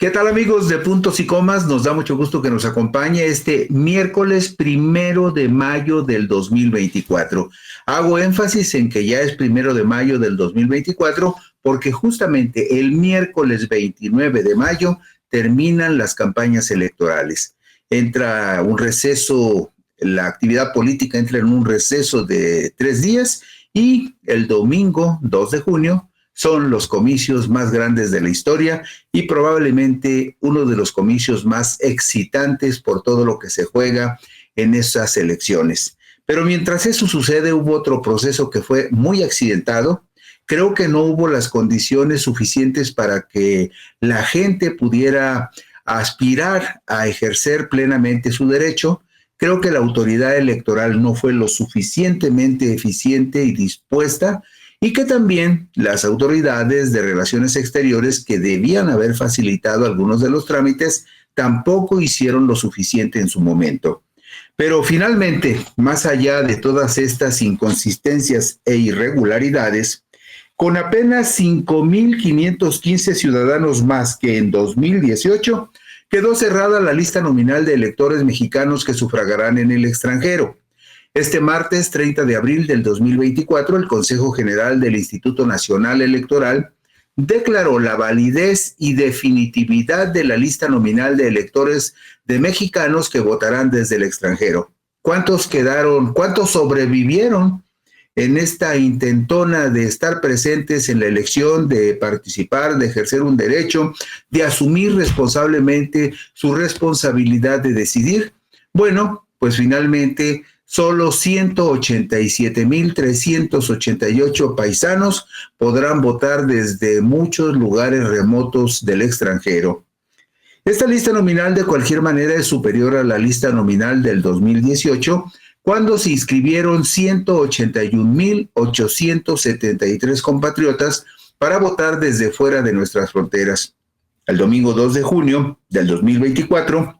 ¿Qué tal, amigos de Puntos y Comas? Nos da mucho gusto que nos acompañe este miércoles 1 de mayo del 2024. Hago énfasis en que ya es 1 de mayo del 2024 porque justamente el miércoles 29 de mayo terminan las campañas electorales. Entra un receso, la actividad política entra en un receso de 3 días y el domingo 2 de junio son los comicios más grandes de la historia y probablemente uno de los comicios más excitantes por todo lo que se juega en esas elecciones. Pero mientras eso sucede, hubo otro proceso que fue muy accidentado. Creo que no hubo las condiciones suficientes para que la gente pudiera aspirar a ejercer plenamente su derecho. Creo que la autoridad electoral no fue lo suficientemente eficiente y dispuesta, y que también las autoridades de relaciones exteriores, que debían haber facilitado algunos de los trámites, tampoco hicieron lo suficiente en su momento. Pero finalmente, más allá de todas estas inconsistencias e irregularidades, con apenas 5,515 ciudadanos más que en 2018, quedó cerrada la lista nominal de electores mexicanos que sufragarán en el extranjero. Este martes 30 de abril del 2024, el Consejo General del Instituto Nacional Electoral declaró la validez y definitividad de la lista nominal de electores de mexicanos que votarán desde el extranjero. ¿Cuántos quedaron, cuántos sobrevivieron en esta intentona de estar presentes en la elección, de participar, de ejercer un derecho, de asumir responsablemente su responsabilidad de decidir? Bueno, pues finalmente solo 187,388 paisanos podrán votar desde muchos lugares remotos del extranjero. Esta lista nominal de cualquier manera es superior a la lista nominal del 2018, cuando se inscribieron 181,873 compatriotas para votar desde fuera de nuestras fronteras. El domingo 2 de junio del 2024,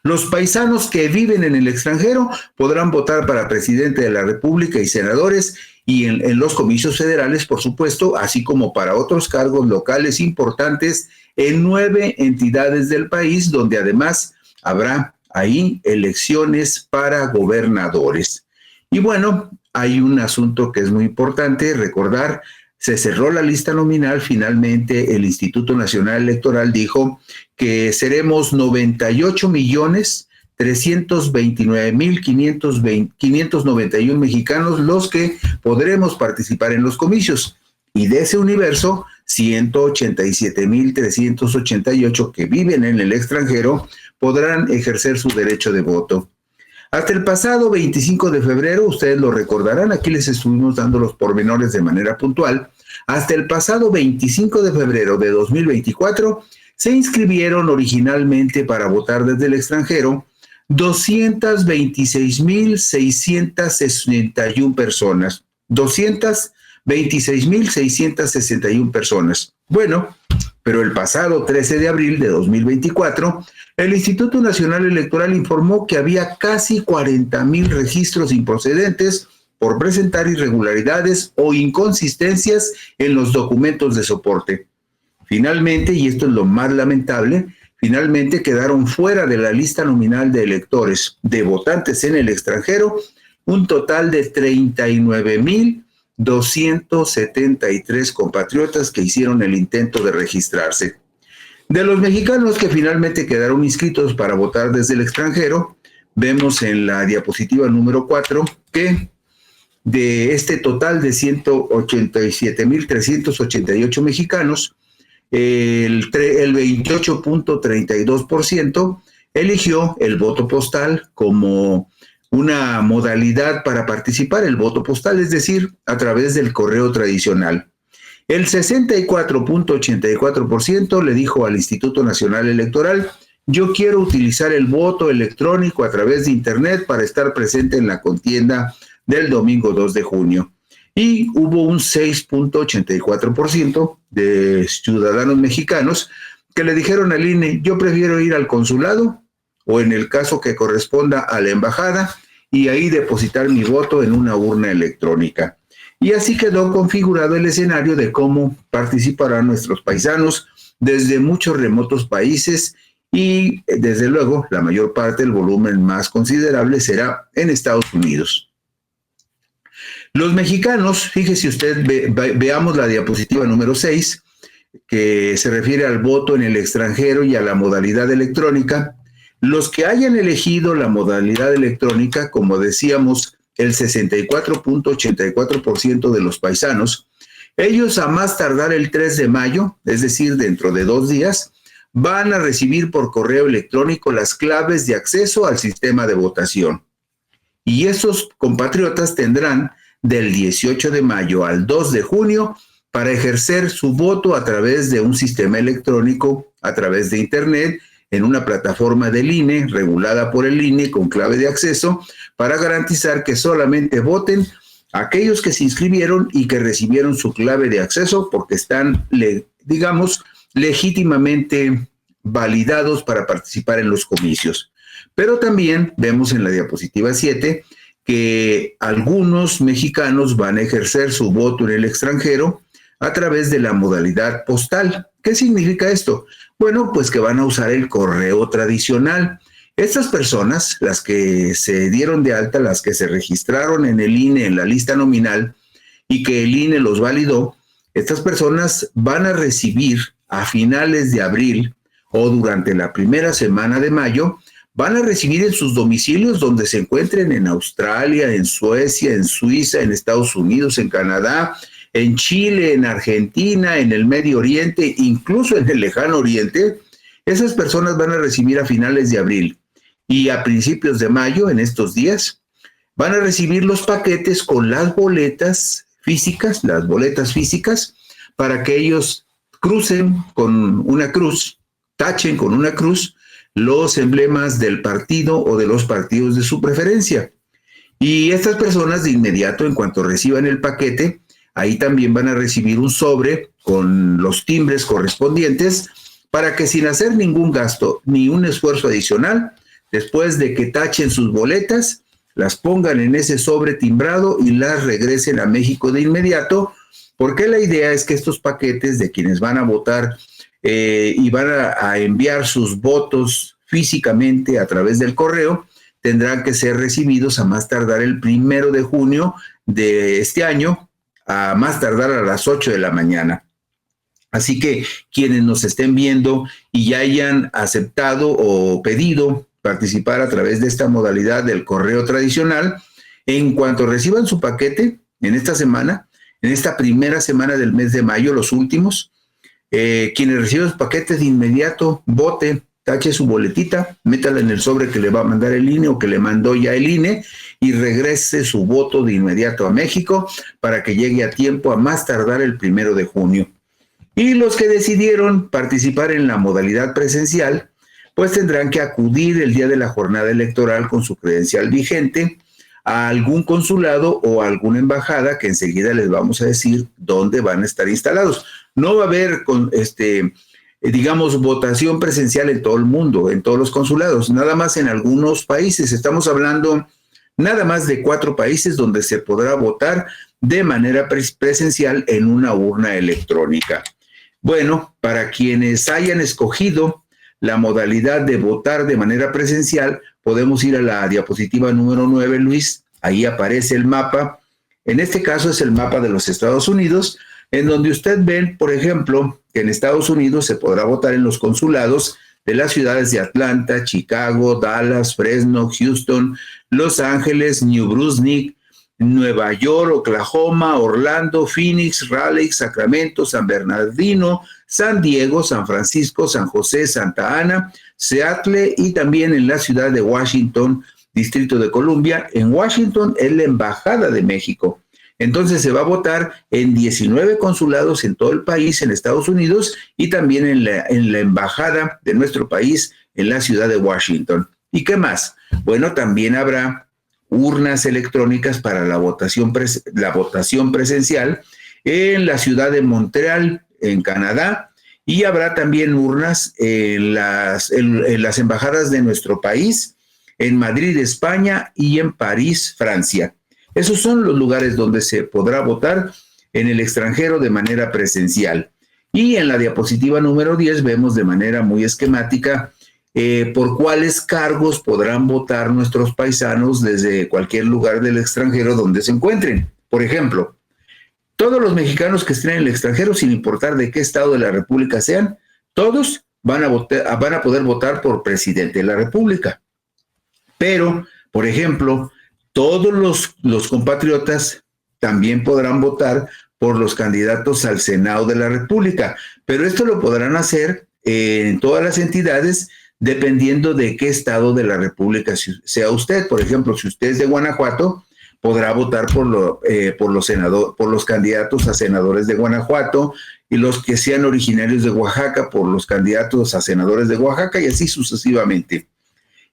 los paisanos que viven en el extranjero podrán votar para presidente de la República y senadores y en los comicios federales, por supuesto, así como para otros cargos locales importantes en 9 entidades del país, donde además habrá ahí elecciones para gobernadores. Y bueno, hay un asunto que es muy importante recordar. Se cerró la lista nominal. Finalmente, el Instituto Nacional Electoral dijo que seremos 98,329,591 mexicanos los que podremos participar en los comicios. Y de ese universo, 187,388 que viven en el extranjero podrán ejercer su derecho de voto. Hasta el pasado 25 de febrero, ustedes lo recordarán, aquí les estuvimos dando los pormenores de manera puntual. Hasta el pasado 25 de febrero de 2024, se inscribieron originalmente para votar desde el extranjero 226,661 personas. 226,661 personas. Bueno, pero el pasado 13 de abril de 2024, el Instituto Nacional Electoral informó que había casi 40,000 registros improcedentes por presentar irregularidades o inconsistencias en los documentos de soporte. Finalmente, y esto es lo más lamentable, finalmente quedaron fuera de la lista nominal de electores de votantes en el extranjero un total de 39,273 compatriotas que hicieron el intento de registrarse. De los mexicanos que finalmente quedaron inscritos para votar desde el extranjero, vemos en la diapositiva número 4 que de este total de 187,388 mexicanos, el 28,32% eligió el voto postal como una modalidad para participar, el voto postal, es decir, a través del correo tradicional. El 64,84% le dijo al Instituto Nacional Electoral: yo quiero utilizar el voto electrónico a través de Internet para estar presente en la contienda del domingo 2 de junio. Y hubo un 6,84% de ciudadanos mexicanos que le dijeron al INE: yo prefiero ir al consulado o, en el caso que corresponda, a la embajada y ahí depositar mi voto en una urna electrónica. Y así quedó configurado el escenario de cómo participarán nuestros paisanos desde muchos remotos países y desde luego la mayor parte del volumen más considerable será en Estados Unidos. Los mexicanos, fíjese usted, veamos la diapositiva número 6, que se refiere al voto en el extranjero y a la modalidad electrónica. Los que hayan elegido la modalidad electrónica, como decíamos, el 64.84% de los paisanos, ellos a más tardar el 3 de mayo, es decir, dentro de 2 días, van a recibir por correo electrónico las claves de acceso al sistema de votación. Y esos compatriotas tendrán del 18 de mayo al 2 de junio para ejercer su voto a través de un sistema electrónico, a través de Internet, en una plataforma del INE, regulada por el INE con clave de acceso, para garantizar que solamente voten aquellos que se inscribieron y que recibieron su clave de acceso porque están, digamos, legítimamente validados para participar en los comicios. Pero también vemos en la diapositiva 7 que algunos mexicanos van a ejercer su voto en el extranjero a través de la modalidad postal. ¿Qué significa esto? Bueno, pues que van a usar el correo tradicional. Estas personas, las que se dieron de alta, las que se registraron en el INE en la lista nominal y que el INE los validó, estas personas van a recibir a finales de abril o durante la primera semana de mayo, van a recibir en sus domicilios donde se encuentren en Australia, en Suecia, en Suiza, en Estados Unidos, en Canadá, en Chile, en Argentina, en el Medio Oriente, incluso en el Lejano Oriente. Esas personas van a recibir a finales de abril y a principios de mayo, en estos días, van a recibir los paquetes con las boletas físicas, para que ellos crucen con una cruz, tachen con una cruz los emblemas del partido o de los partidos de su preferencia. Y estas personas de inmediato, en cuanto reciban el paquete, ahí también van a recibir un sobre con los timbres correspondientes para que sin hacer ningún gasto ni un esfuerzo adicional, después de que tachen sus boletas, las pongan en ese sobre timbrado y las regresen a México de inmediato, porque la idea es que estos paquetes de quienes van a votar y van a enviar sus votos físicamente a través del correo, tendrán que ser recibidos a más tardar el 1 de junio de este año, a más tardar a las 8 de la mañana. Así que quienes nos estén viendo y ya hayan aceptado o pedido participar a través de esta modalidad del correo tradicional, en cuanto reciban su paquete en esta semana, en esta primera semana del mes de mayo, los últimos, quienes reciban los paquetes de inmediato, vote, tache su boletita, métala en el sobre que le va a mandar el INE o que le mandó ya el INE y regrese su voto de inmediato a México para que llegue a tiempo a más tardar el 1 de junio. Y los que decidieron participar en la modalidad presencial, pues tendrán que acudir el día de la jornada electoral con su credencial vigente a algún consulado o a alguna embajada que enseguida les vamos a decir dónde van a estar instalados. No va a haber digamos, votación presencial en todo el mundo, en todos los consulados, nada más en algunos países. Estamos hablando nada más de 4 países donde se podrá votar de manera presencial en una urna electrónica. Bueno, para quienes hayan escogido la modalidad de votar de manera presencial, podemos ir a la diapositiva número 9, Luis. Ahí aparece el mapa. En este caso es el mapa de los Estados Unidos, en donde usted ve, por ejemplo, que en Estados Unidos se podrá votar en los consulados de las ciudades de Atlanta, Chicago, Dallas, Fresno, Houston, Los Ángeles, New Brunswick, Nueva York, Oklahoma, Orlando, Phoenix, Raleigh, Sacramento, San Bernardino, San Diego, San Francisco, San José, Santa Ana, Seattle y también en la ciudad de Washington, Distrito de Columbia. En Washington es la Embajada de México. Entonces se va a votar en 19 consulados en todo el país, en Estados Unidos, y también en la embajada de nuestro país en la ciudad de Washington. ¿Y qué más? Bueno, también habrá urnas electrónicas para la votación presencial en la ciudad de Montreal, en Canadá, y habrá también urnas en las embajadas de nuestro país, en Madrid, España, y en París, Francia. Esos son los lugares donde se podrá votar en el extranjero de manera presencial. Y en la diapositiva número 10 vemos de manera muy esquemática por cuáles cargos podrán votar nuestros paisanos desde cualquier lugar del extranjero donde se encuentren. Por ejemplo, todos los mexicanos que estén en el extranjero, sin importar de qué estado de la República sean, todos van a poder votar por presidente de la República. Pero, por ejemplo, todos los compatriotas también podrán votar por los candidatos al Senado de la República, pero esto lo podrán hacer en todas las entidades dependiendo de qué estado de la República sea usted. Por ejemplo, si usted es de Guanajuato, podrá votar por los candidatos a senadores de Guanajuato, y los que sean originarios de Oaxaca por los candidatos a senadores de Oaxaca, y así sucesivamente.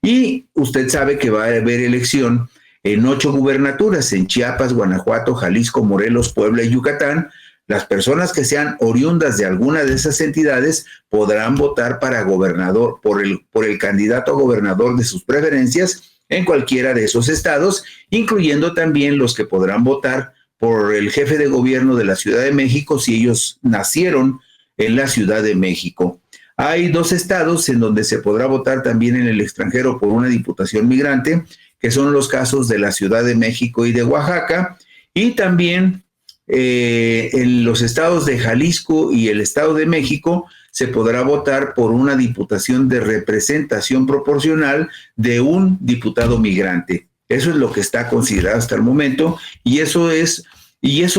Y usted sabe que va a haber elección en 8 gubernaturas, en Chiapas, Guanajuato, Jalisco, Morelos, Puebla y Yucatán. Las personas que sean oriundas de alguna de esas entidades podrán votar para gobernador, por el candidato a gobernador de sus preferencias en cualquiera de esos estados, incluyendo también los que podrán votar por el jefe de gobierno de la Ciudad de México si ellos nacieron en la Ciudad de México. Hay 2 estados en donde se podrá votar también en el extranjero por una diputación migrante, que son los casos de la Ciudad de México y de Oaxaca, y también en los estados de Jalisco y el Estado de México se podrá votar por una diputación de representación proporcional de un diputado migrante. Eso es lo que está considerado hasta el momento, y esos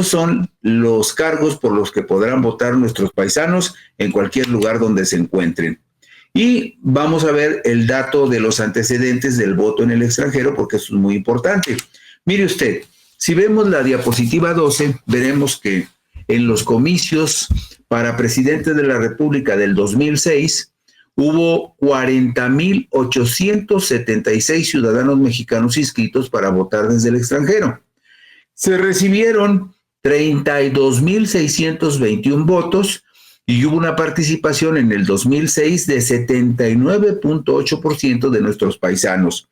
son los cargos por los que podrán votar nuestros paisanos en cualquier lugar donde se encuentren. Y vamos a ver el dato de los antecedentes del voto en el extranjero, porque eso es muy importante. Mire usted, si vemos la diapositiva 12, veremos que en los comicios para presidente de la República del 2006, hubo 40,876 ciudadanos mexicanos inscritos para votar desde el extranjero. Se recibieron 32,621 votos y hubo una participación en el 2006 de 79,8% de nuestros paisanos.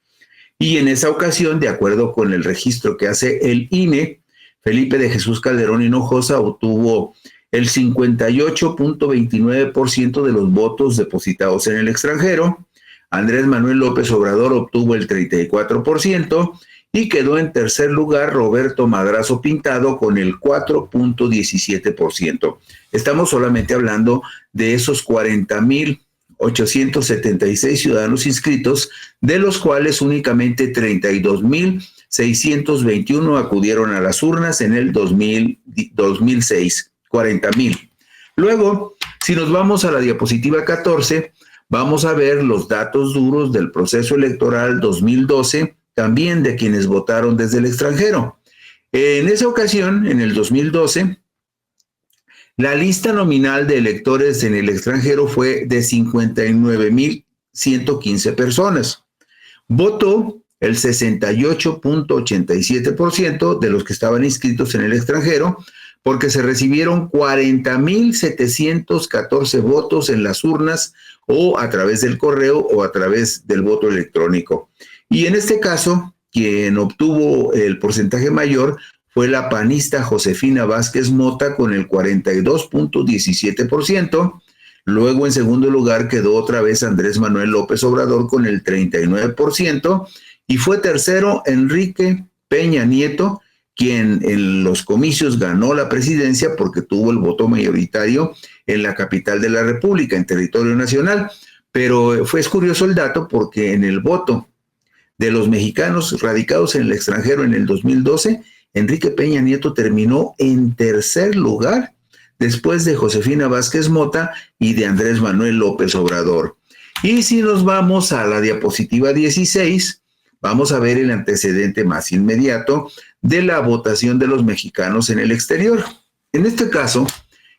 Y en esa ocasión, de acuerdo con el registro que hace el INE, Felipe de Jesús Calderón Hinojosa obtuvo el 58,29% de los votos depositados en el extranjero. Andrés Manuel López Obrador obtuvo el 34% y quedó en tercer lugar Roberto Madrazo Pintado con el 4,17%. Estamos solamente hablando de esos 40,876 ciudadanos inscritos, de los cuales únicamente 32,621 acudieron a las urnas en el 2006, 40,000. Luego, si nos vamos a la diapositiva 14, vamos a ver los datos duros del proceso electoral 2012, también de quienes votaron desde el extranjero. En esa ocasión, en el 2012, la lista nominal de electores en el extranjero fue de 59,115 personas. Votó el 68,87% de los que estaban inscritos en el extranjero, porque se recibieron 40,714 votos en las urnas, o a través del correo o a través del voto electrónico. Y en este caso, quien obtuvo el porcentaje mayor fue la panista Josefina Vázquez Mota con el 42,17%. Luego, en segundo lugar, quedó otra vez Andrés Manuel López Obrador con el 39%. Y fue tercero Enrique Peña Nieto, quien en los comicios ganó la presidencia porque tuvo el voto mayoritario en la capital de la República, en territorio nacional. Pero es curioso el dato porque en el voto de los mexicanos radicados en el extranjero en el 2012, Enrique Peña Nieto terminó en tercer lugar, después de Josefina Vázquez Mota y de Andrés Manuel López Obrador. Y si nos vamos a la diapositiva 16, vamos a ver el antecedente más inmediato de la votación de los mexicanos en el exterior. En este caso,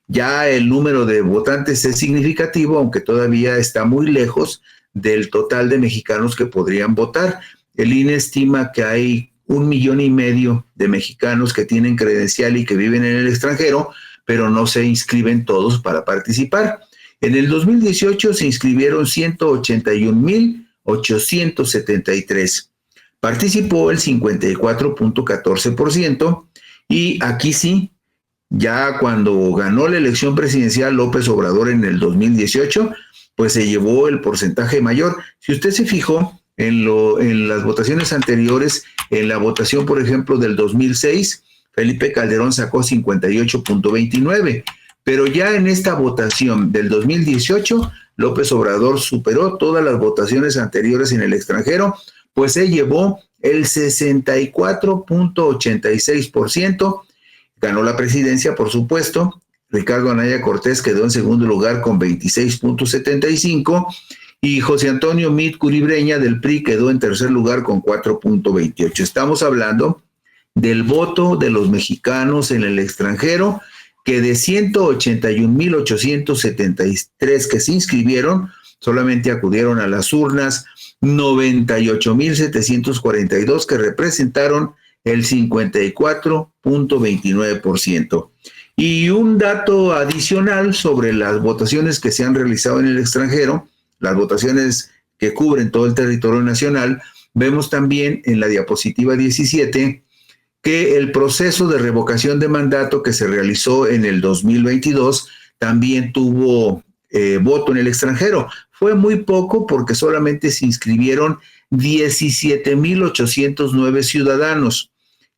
ya el número de votantes es significativo, aunque todavía está muy lejos del total de mexicanos que podrían votar. El INE estima que hay 1,5 millones de mexicanos que tienen credencial y que viven en el extranjero, pero no se inscriben todos para participar. En el 2018 se inscribieron 181,873. Participó el 54,14%, y aquí sí Ya cuando ganó la elección presidencial López Obrador en el 2018, pues se llevó el porcentaje mayor. Si usted se fijó en las votaciones anteriores, en la votación, por ejemplo, del 2006, Felipe Calderón sacó 58.29, pero ya en esta votación del 2018, López Obrador superó todas las votaciones anteriores en el extranjero, pues se llevó el 64.86%, ganó la presidencia, por supuesto. Ricardo Anaya Cortés quedó en segundo lugar con 26.75 y José Antonio Meade Curibreña del PRI quedó en tercer lugar con 4.28. Estamos hablando del voto de los mexicanos en el extranjero, que de 181.873 que se inscribieron, solamente acudieron a las urnas 98.742, que representaron el 54.29%. Y un dato adicional sobre las votaciones que se han realizado en el extranjero, las votaciones que cubren todo el territorio nacional, vemos también en la diapositiva 17 que el proceso de revocación de mandato que se realizó en el 2022 también tuvo voto en el extranjero. Fue muy poco porque solamente se inscribieron 17.809 ciudadanos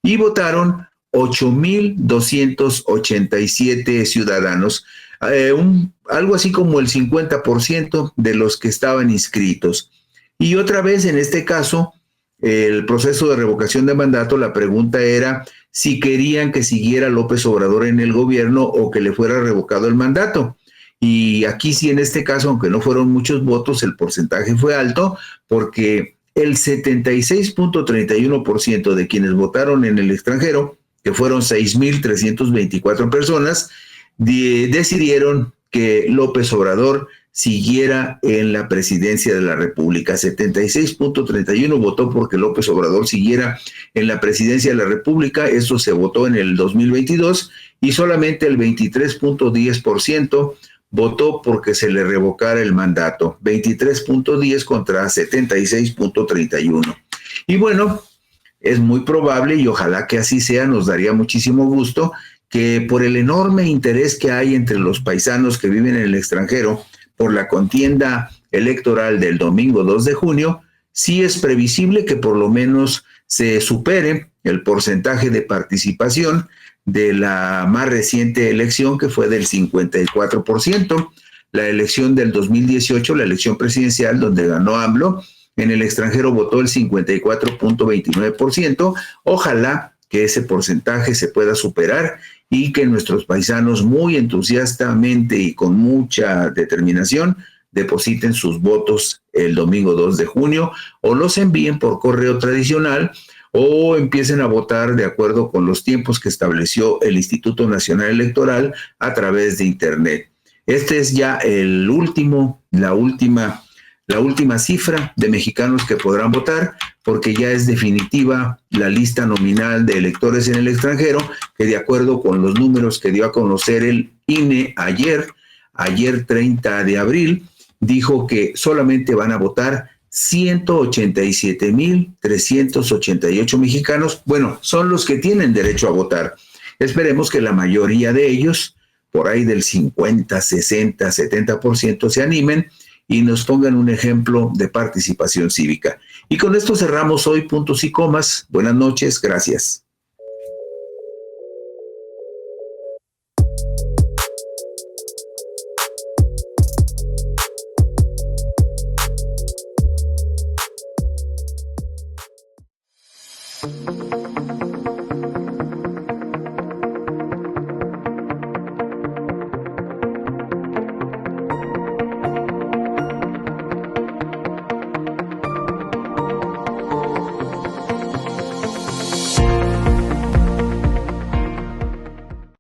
y votaron 8.287 ciudadanos, algo así como el 50% de los que estaban inscritos. Y otra vez, en este caso, el proceso de revocación de mandato, la pregunta era si querían que siguiera López Obrador en el gobierno o que le fuera revocado el mandato. Y aquí sí, en este caso, aunque no fueron muchos votos, el porcentaje fue alto porque el 76.31% de quienes votaron en el extranjero, que fueron 6.324 personas, decidieron que López Obrador siguiera en la presidencia de la República. 76.31 votó porque López Obrador siguiera en la presidencia de la República. Esto se votó en el 2022 y solamente el 23.10% votó porque se le revocara el mandato. 23.10 contra 76.31. Y bueno, es muy probable, y ojalá que así sea, nos daría muchísimo gusto, que por el enorme interés que hay entre los paisanos que viven en el extranjero por la contienda electoral del domingo 2 de junio, sí es previsible que por lo menos se supere el porcentaje de participación de la más reciente elección, que fue del 54%, la elección del 2018, la elección presidencial donde ganó AMLO. En el extranjero votó el 54.29%. Ojalá que ese porcentaje se pueda superar y que nuestros paisanos muy entusiastamente y con mucha determinación depositen sus votos el domingo 2 de junio o los envíen por correo tradicional o empiecen a votar de acuerdo con los tiempos que estableció el Instituto Nacional Electoral a través de Internet. Este es ya la última cifra de mexicanos que podrán votar, porque ya es definitiva la lista nominal de electores en el extranjero, que de acuerdo con los números que dio a conocer el INE ayer 30 de abril, dijo que solamente van a votar 187.388 mexicanos. Bueno, son los que tienen derecho a votar. Esperemos que la mayoría de ellos, por ahí del 50, 60, 70%, se animen y nos pongan un ejemplo de participación cívica. Y con esto cerramos hoy Puntos y Comas. Buenas noches, gracias.